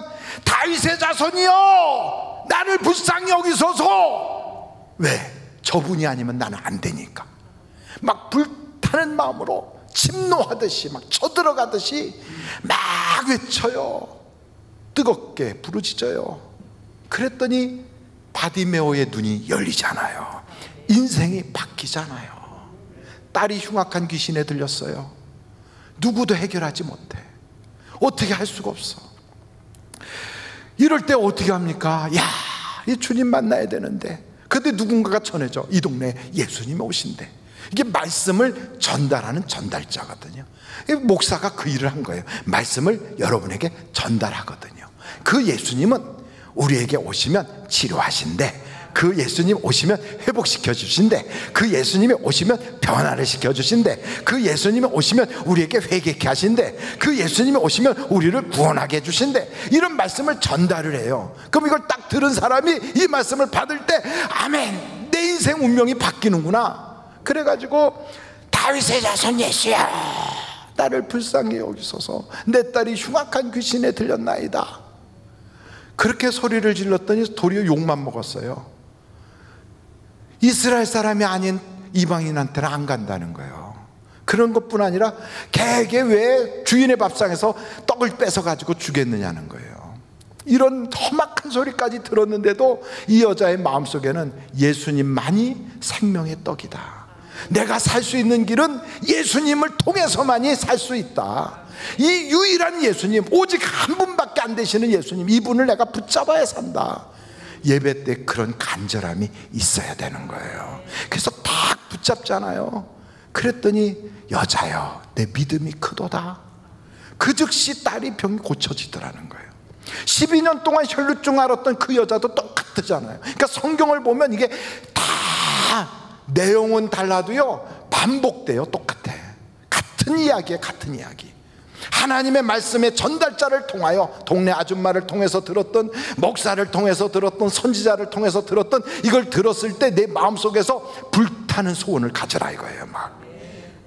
B: 다윗의 자손이여 나를 불쌍히 여기소서. 왜? 저분이 아니면 나는 안 되니까. 막 불타는 마음으로 침노하듯이 막 쳐들어가듯이 막 외쳐요. 뜨겁게 부르짖어요. 그랬더니 바디메오의 눈이 열리잖아요. 인생이 바뀌잖아요. 딸이 흉악한 귀신에 들렸어요. 누구도 해결하지 못해. 어떻게 할 수가 없어. 이럴 때 어떻게 합니까? 야, 이 주님 만나야 되는데. 근데 누군가가 전해줘. 이 동네에 예수님이 오신대. 이게 말씀을 전달하는 전달자거든요. 목사가 그 일을 한 거예요. 말씀을 여러분에게 전달하거든요. 그 예수님은 우리에게 오시면 치료하신대. 그 예수님 오시면 회복시켜 주신대. 그 예수님이 오시면 변화를 시켜 주신대. 그 예수님이 오시면 우리에게 회개케 하신대. 그 예수님이 오시면 우리를 구원하게 해주신대. 이런 말씀을 전달을 해요. 그럼 이걸 딱 들은 사람이 이 말씀을 받을 때, 아멘, 내 인생 운명이 바뀌는구나. 그래가지고 다윗의 자손 예수야, 나를 불쌍히 여기소서. 내 딸이 흉악한 귀신에 들렸나이다. 그렇게 소리를 질렀더니 도리어 욕만 먹었어요. 이스라엘 사람이 아닌 이방인한테는 안 간다는 거예요. 그런 것뿐 아니라 걔에게 왜 주인의 밥상에서 떡을 뺏어가지고 주겠느냐는 거예요. 이런 험악한 소리까지 들었는데도 이 여자의 마음속에는 예수님만이 생명의 떡이다. 내가 살 수 있는 길은 예수님을 통해서만이 살 수 있다. 이 유일한 예수님, 오직 한 분밖에 안 되시는 예수님, 이분을 내가 붙잡아야 산다. 예배 때 그런 간절함이 있어야 되는 거예요. 그래서 딱 붙잡잖아요. 그랬더니 여자여, 내 믿음이 크도다. 그 즉시 딸이 병이 고쳐지더라는 거예요. 12년 동안 혈루증 앓았던 그 여자도 똑같잖아요. 그러니까 성경을 보면 이게 다 내용은 달라도요, 반복돼요. 똑같아. 같은 이야기에 같은 이야기. 하나님의 말씀의 전달자를 통하여, 동네 아줌마를 통해서 들었던, 목사를 통해서 들었던, 선지자를 통해서 들었던, 이걸 들었을 때 내 마음속에서 불타는 소원을 가져라 이거예요. 막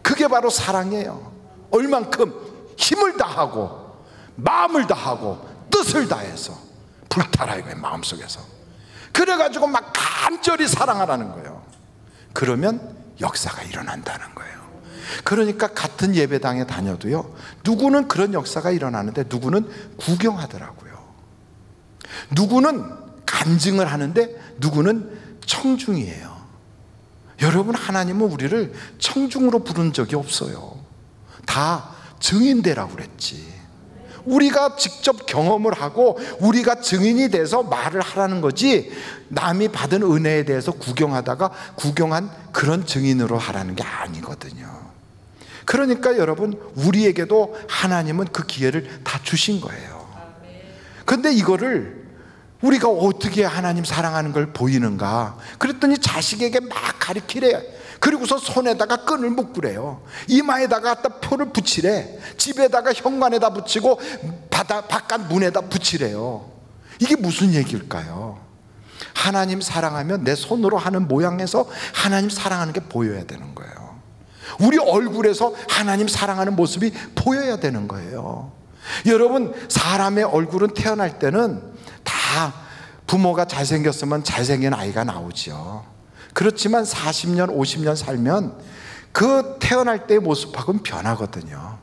B: 그게 바로 사랑이에요. 얼만큼 힘을 다하고 마음을 다하고 뜻을 다해서 불타라 이거예요, 마음속에서. 그래가지고 막 간절히 사랑하라는 거예요. 그러면 역사가 일어난다는 거예요. 그러니까 같은 예배당에 다녀도요, 누구는 그런 역사가 일어나는데 누구는 구경하더라고요. 누구는 간증을 하는데 누구는 청중이에요. 여러분, 하나님은 우리를 청중으로 부른 적이 없어요. 다 증인되라고 그랬지. 우리가 직접 경험을 하고 우리가 증인이 돼서 말을 하라는 거지, 남이 받은 은혜에 대해서 구경하다가 구경한 그런 증인으로 하라는 게 아니거든요. 그러니까 여러분, 우리에게도 하나님은 그 기회를 다 주신 거예요. 그런데 이거를 우리가 어떻게 하나님 사랑하는 걸 보이는가? 그랬더니 자식에게 막 가르치래. 그리고서 손에다가 끈을 묶으래요. 이마에다가 갖다 표를 붙이래. 집에다가 현관에다 붙이고 바깥 문에다 붙이래요. 이게 무슨 얘기일까요? 하나님 사랑하면 내 손으로 하는 모양에서 하나님 사랑하는 게 보여야 되는 거예요. 우리 얼굴에서 하나님 사랑하는 모습이 보여야 되는 거예요. 여러분, 사람의 얼굴은 태어날 때는 다 부모가 잘생겼으면 잘생긴 아이가 나오죠. 그렇지만 40년, 50년 살면 그 태어날 때의 모습하고는 변하거든요.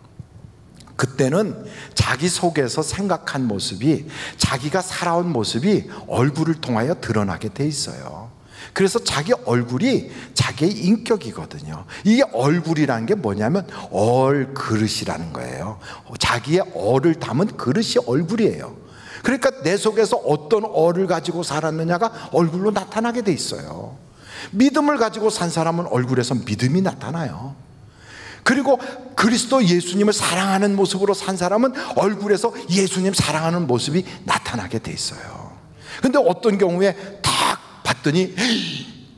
B: 그때는 자기 속에서 생각한 모습이, 자기가 살아온 모습이 얼굴을 통하여 드러나게 돼 있어요. 그래서 자기 얼굴이 자기의 인격이거든요. 이게 얼굴이라는 게 뭐냐면 얼그릇이라는 거예요. 자기의 얼을 담은 그릇이 얼굴이에요. 그러니까 내 속에서 어떤 얼을 가지고 살았느냐가 얼굴로 나타나게 돼 있어요. 믿음을 가지고 산 사람은 얼굴에서 믿음이 나타나요. 그리고 그리스도 예수님을 사랑하는 모습으로 산 사람은 얼굴에서 예수님 사랑하는 모습이 나타나게 돼 있어요. 근데 어떤 경우에 딱 봤더니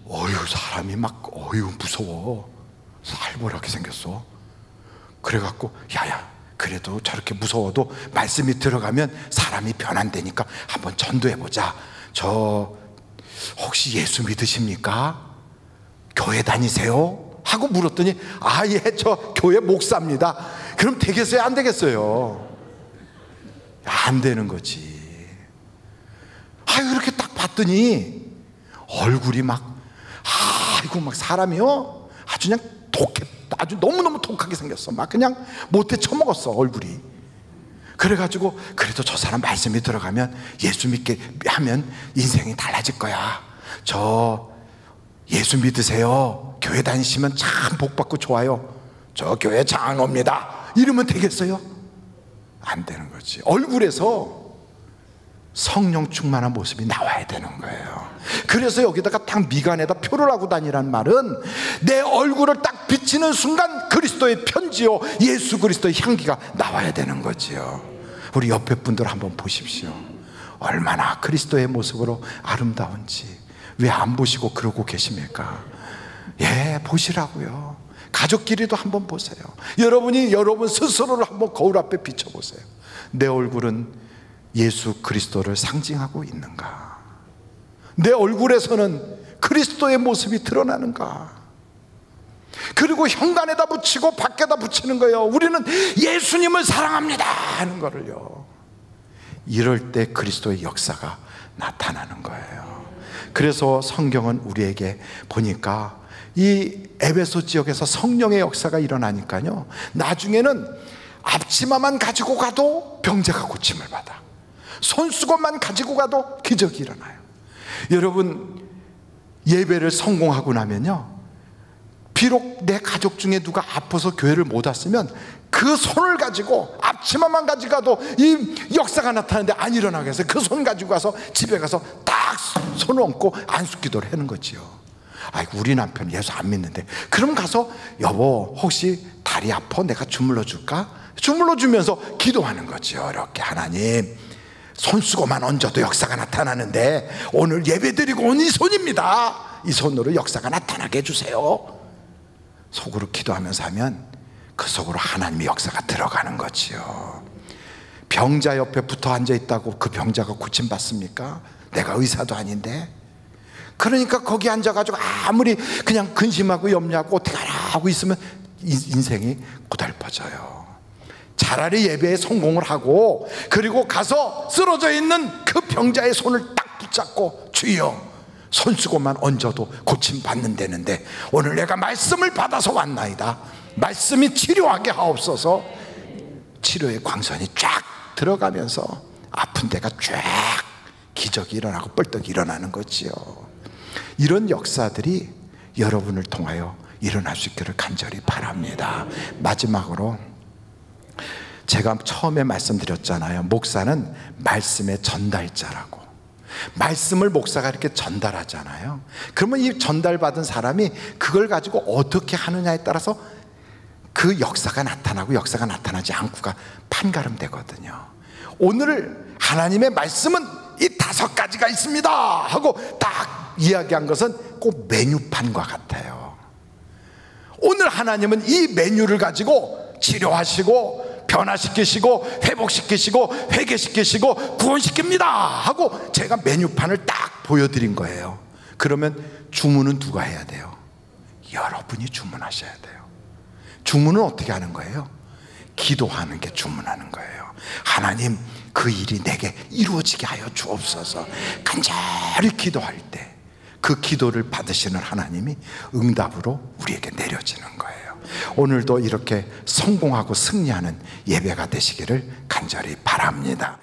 B: 어휴, 사람이 막 어휴 무서워, 살벌하게 생겼어. 그래갖고 야야, 그래도 저렇게 무서워도 말씀이 들어가면 사람이 변한다니까 한번 전도해보자. 저 혹시 예수 믿으십니까? 교회 다니세요? 하고 물었더니 아, 예, 저 교회 목사입니다. 그럼 되겠어요? 안 되겠어요? 안 되는 거지. 아유, 이렇게 딱 봤더니 얼굴이 막 아이고 막 사람이요 아주 그냥 아주 너무너무 독하게 생겼어. 막 그냥 못해 처먹었어, 얼굴이. 그래가지고 그래도 저 사람 말씀이 들어가면 예수 믿게 하면 인생이 달라질 거야. 저 예수 믿으세요. 교회 다니시면 참 복받고 좋아요. 저 교회 장로입니다. 이러면 되겠어요? 안 되는 거지. 얼굴에서 성령 충만한 모습이 나와야 되는 거예요. 그래서 여기다가 딱 미간에다 표를 하고 다니라는 말은 내 얼굴을 딱 비치는 순간 그리스도의 편지요, 예수 그리스도의 향기가 나와야 되는 거지요. 우리 옆에 분들 한번 보십시오. 얼마나 그리스도의 모습으로 아름다운지. 왜 안 보시고 그러고 계십니까? 예, 보시라고요. 가족끼리도 한번 보세요. 여러분이 여러분 스스로를 한번 거울 앞에 비춰보세요. 내 얼굴은 예수 그리스도를 상징하고 있는가? 내 얼굴에서는 그리스도의 모습이 드러나는가? 그리고 현관에다 붙이고 밖에다 붙이는 거예요. 우리는 예수님을 사랑합니다 하는 거를요. 이럴 때 그리스도의 역사가 나타나는 거예요. 그래서 성경은 우리에게 보니까 이 에베소 지역에서 성령의 역사가 일어나니까요, 나중에는 앞치마만 가지고 가도 병자가 고침을 받아, 손수건만 가지고 가도 기적이 일어나요. 여러분, 예배를 성공하고 나면요, 비록 내 가족 중에 누가 아파서 교회를 못 왔으면 그 손을 가지고, 앞치마만 가지고 가도 이 역사가 나타나는데 안 일어나게 해서 그 손 가지고 가서 집에 가서 딱 손을 얹고 안수기도를 하는 거지요. 아이고, 우리 남편 예수 안 믿는데. 그럼 가서 여보 혹시 다리 아파? 내가 주물러 줄까? 주물러 주면서 기도하는 거지요. 이렇게 하나님, 손수건만 얹어도 역사가 나타나는데 오늘 예배드리고 온 이 손입니다. 이 손으로 역사가 나타나게 해주세요. 속으로 기도하면서 하면 그 속으로 하나님의 역사가 들어가는 거지요. 병자 옆에 붙어 앉아 있다고 그 병자가 고침받습니까? 내가 의사도 아닌데. 그러니까 거기 앉아가지고 아무리 그냥 근심하고 염려하고 어떻게 하라 하고 있으면 인생이 고달퍼져요. 차라리 예배에 성공을 하고 그리고 가서 쓰러져 있는 그 병자의 손을 딱 붙잡고 주여, 손수건만 얹어도 고침받는 데는데 오늘 내가 말씀을 받아서 왔나이다. 말씀이 치료하게 하옵소서. 치료의 광선이 쫙 들어가면서 아픈 데가 쫙 기적이 일어나고 뻘떡 일어나는 거지요. 이런 역사들이 여러분을 통하여 일어날 수 있기를 간절히 바랍니다. 마지막으로 제가 처음에 말씀드렸잖아요. 목사는 말씀의 전달자라고. 말씀을 목사가 이렇게 전달하잖아요. 그러면 이 전달받은 사람이 그걸 가지고 어떻게 하느냐에 따라서 그 역사가 나타나고 역사가 나타나지 않고가 판가름되거든요. 오늘 하나님의 말씀은 이 5가지가 있습니다 하고 딱 이야기한 것은 꼭 메뉴판과 같아요. 오늘 하나님은 이 메뉴를 가지고 치료하시고 변화시키시고 회복시키시고 회개시키시고 구원시킵니다 하고 제가 메뉴판을 딱 보여드린 거예요. 그러면 주문은 누가 해야 돼요? 여러분이 주문하셔야 돼요. 주문은 어떻게 하는 거예요? 기도하는 게 주문하는 거예요. 하나님, 그 일이 내게 이루어지게 하여 주옵소서. 간절히 기도할 때 그 기도를 받으시는 하나님이 응답으로 우리에게 내려지는 거예요. 오늘도 이렇게 성공하고 승리하는 예배가 되시기를 간절히 바랍니다.